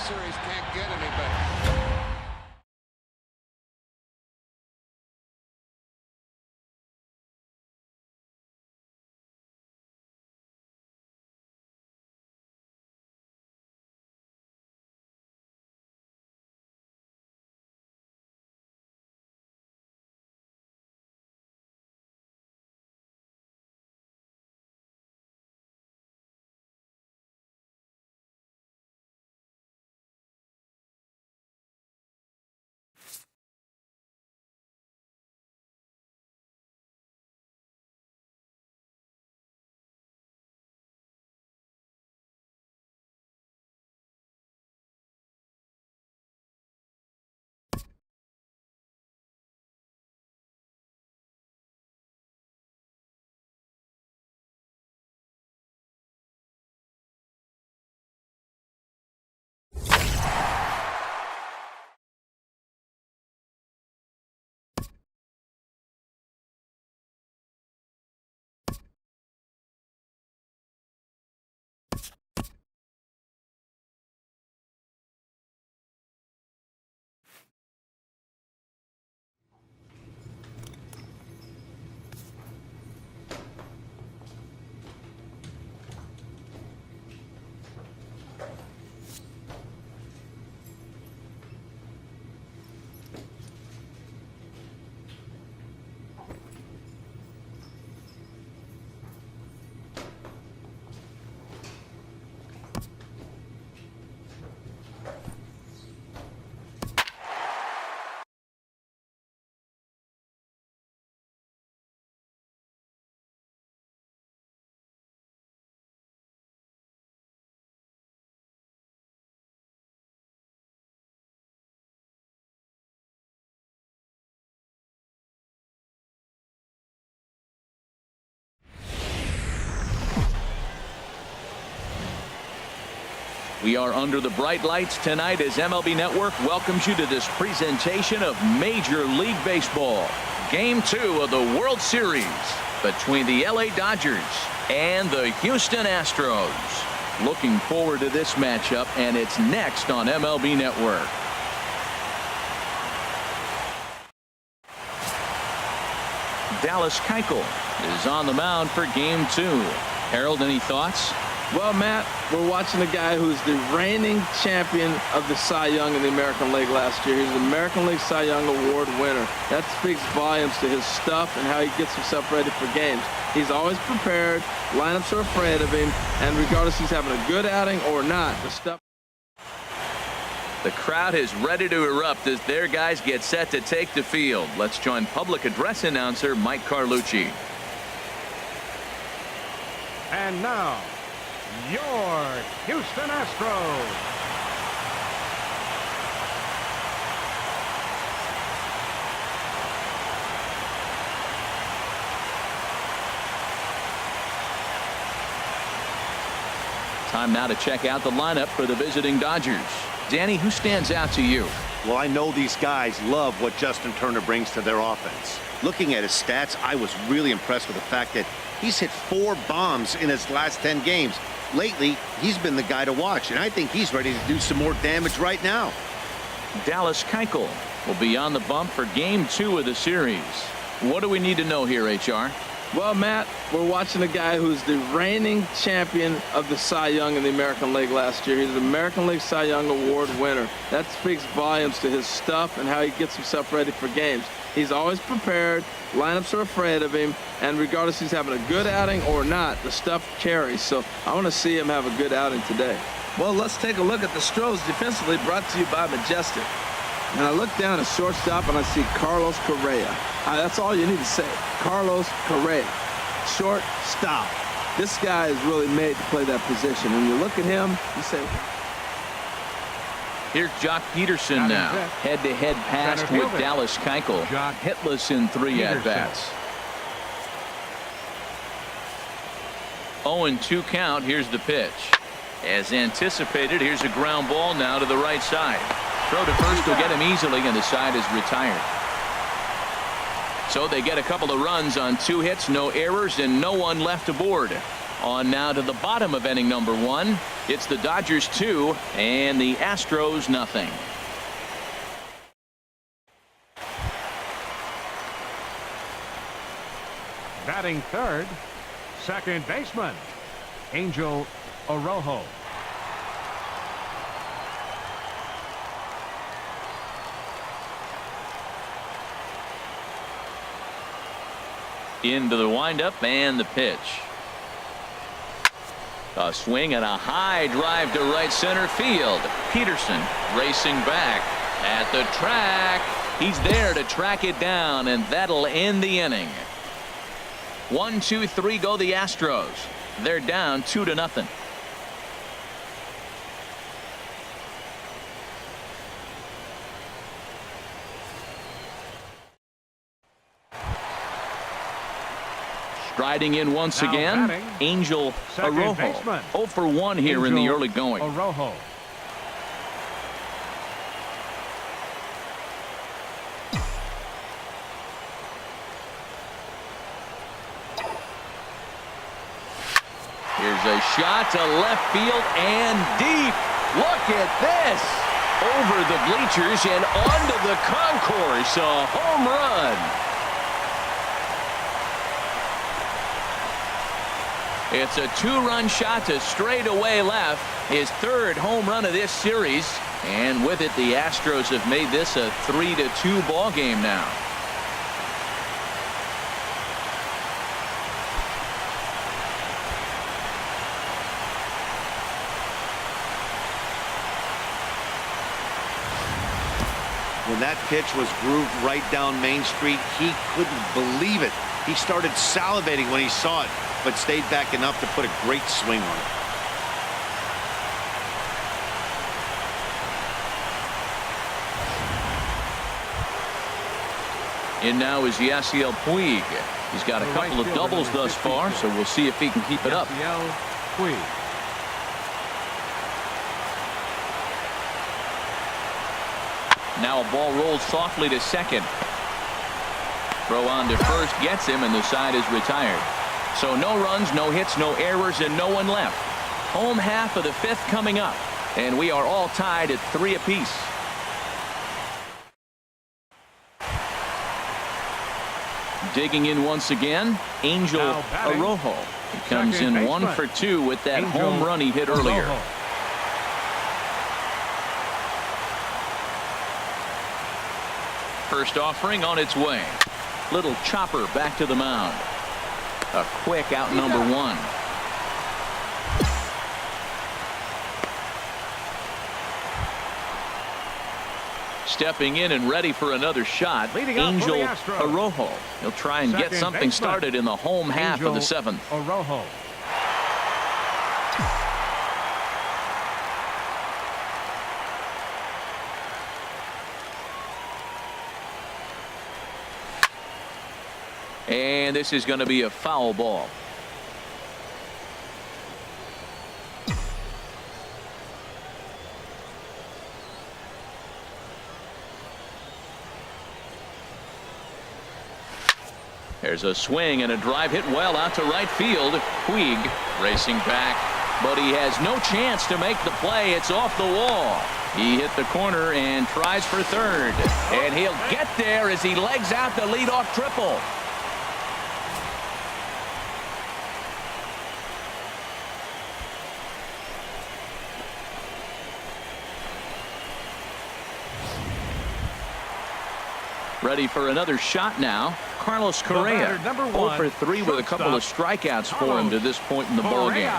series can't get any better. We are under the bright lights tonight as MLB Network welcomes you to this presentation of Major League Baseball. Game 2 of the World Series between the LA Dodgers and the Houston Astros. Looking forward to this matchup, and it's next on MLB Network. Dallas Keuchel is on the mound for Game 2. Harold, any thoughts? Well, Matt, we're watching a guy who's the reigning champion of the Cy Young in the American League last year. He's the American League Cy Young Award winner. That speaks volumes to his stuff and how he gets himself ready for games. He's always prepared. Lineups are afraid of him. And regardless he's having a good outing or not, the stuff. The crowd is ready to erupt as their guys get set to take the field. Let's join public address announcer Mike Carlucci. And now, your Houston Astros. Time now to check out the lineup for the visiting Dodgers. Danny, who stands out to you? Well, I know these guys love what Justin Turner brings to their offense. Looking at his stats, I was really impressed with the fact that he's hit 4 bombs in his last 10 games. Lately, he's been the guy to watch, and I think he's ready to do some more damage right now. Dallas Keuchel will be on the bump for Game 2 of the series. What do we need to know here, HR? Well, Matt, we're watching a guy who's the reigning champion of the Cy Young in the American League last year. He's the American League Cy Young Award winner. That speaks volumes to his stuff and how he gets himself ready for games. He's always prepared. Lineups are afraid of him. And regardless he's having a good outing or not, the stuff carries. So I want to see him have a good outing today. Well, let's take a look at the Stros defensively, brought to you by Majestic. And I look down at shortstop and I see Carlos Correa. That's all you need to say. Carlos Correa, shortstop. This guy is really made to play that position. When you look at him, you say. Here's Jock Peterson now. Head-to-head pass with Dallas Keuchel. Hitless in 3 at-bats. 0-2 count. Here's the pitch. As anticipated, here's a ground ball now to the right side. Throw to first will get him easily, and the side is retired. So they get a couple of runs on 2 hits, no errors, and no one left aboard. On now to the bottom of inning number 1. It's the Dodgers 2 and the Astros nothing. Batting third, second baseman, Angel Orojo. Into the windup and the pitch. A swing and a high drive to right center field. Peterson racing back at the track. He's there to track it down, and that'll end the inning. 1, 2, 3 go the Astros. They're down 2-0. Striding in once Now again, batting, Angel second Orojo. baseman, 0 for 1 here in the Angel early going. Orojo. Here's a shot to left field and deep. Look at this. Over the bleachers and onto the concourse. A home run. It's a 2-run shot to straightaway left. His 3rd home run of this series. And with it, the Astros have made this a 3-2 ball game now. When that pitch was grooved right down Main Street, he couldn't believe it. He started salivating when he saw it, but stayed back enough to put a great swing on it. In now is Yasiel Puig. He's got a couple of doubles thus far, so we'll see if he can keep it up. Yasiel Puig. Now a ball rolls softly to second. Throw on to first gets him, and the side is retired. So no runs, no hits, no errors, and no one left. Home half of the 5th coming up, and we are all tied at 3 apiece. Digging in once again, Angel Orojo. He comes in 1 for 2 with that home run he hit earlier. First offering on its way. Little chopper back to the mound. A quick out number 1. Stepping in and ready for another shot, Angel Orojo. He'll try and get something started in the home half of the 7th. Orojo. And this is going to be a foul ball. There's a swing and a drive hit well out to right field. Puig racing back, but he has no chance to make the play. It's off the wall. He hit the corner and tries for third. And he'll get there as he legs out the leadoff triple. Ready for another shot now. Carlos Correa, 0 for 3 with a couple of strikeouts for him to this point in the ball game.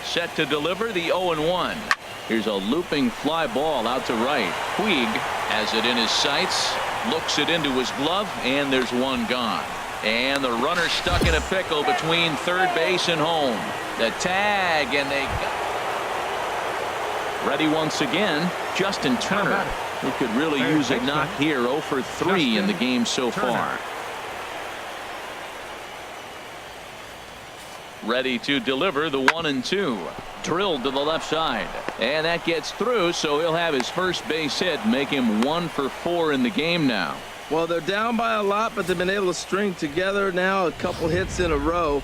Set to deliver the 0-1. Here's a looping fly ball out to right. Puig has it in his sights, looks it into his glove, and there's one gone. And the runner stuck in a pickle between third base and home. The tag, and they got ready once again. Justin Turner, who could really use a knock here. 0 for 3 in the game so far. Ready to deliver the 1-2. Drilled to the left side. And that gets through, so he'll have his first base hit, make him 1 for 4 in the game now. Well, they're down by a lot, but they've been able to string together now a couple hits in a row.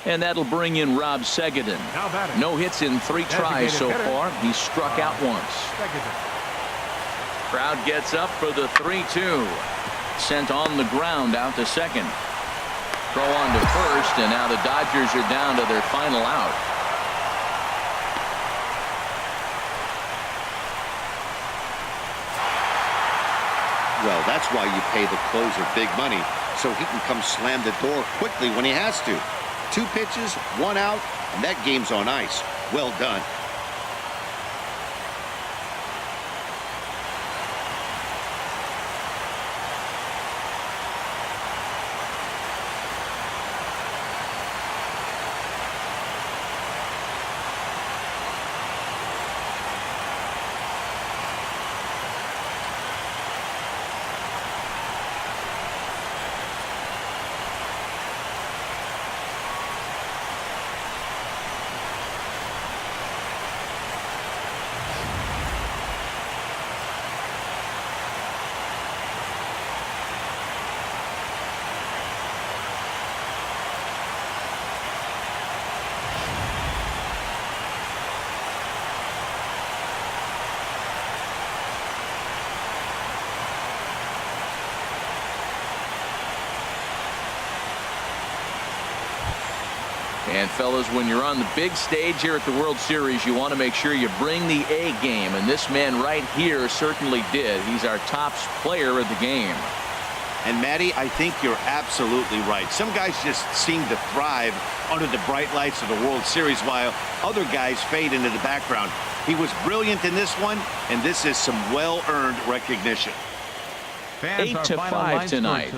And that'll bring in Rob Segedin. No hits in 3 tries so far. He's struck out once. Crowd gets up for the 3-2. Sent on the ground out to second. Throw on to first, and now the Dodgers are down to their final out. Well, that's why you pay the closer big money, so he can come slam the door quickly when he has to. 2 pitches, 1 out, and that game's on ice. Well done. And fellas, when you're on the big stage here at the World Series, you want to make sure you bring the A game, and this man right here certainly did. He's our top player of the game. And Matty, I think you're absolutely right. Some guys just seem to thrive under the bright lights of the World Series while other guys fade into the background. He was brilliant in this one, and this is some well-earned recognition. 8-5 tonight.